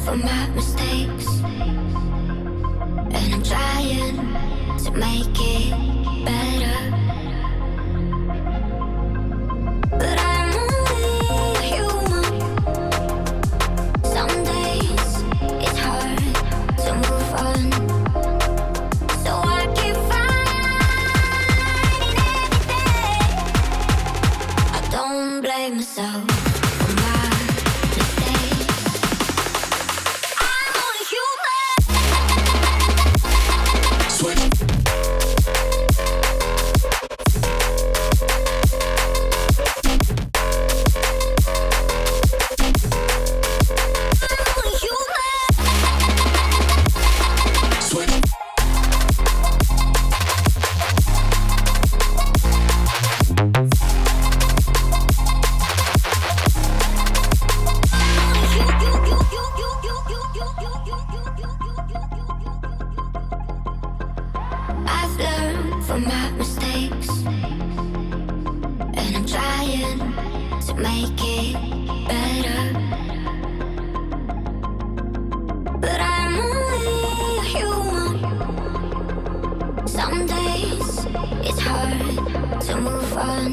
from my mistakes, and I'm trying to make it better. But I'm only human. Some days it's hard to move on, so I keep fighting every day. I don't blame myself for my mistakes. I'm only human. Switch. I'm only human. Switch. I've learned from my mistakes, and I'm trying to make it better. But I'm only human. Some days it's hard to move on,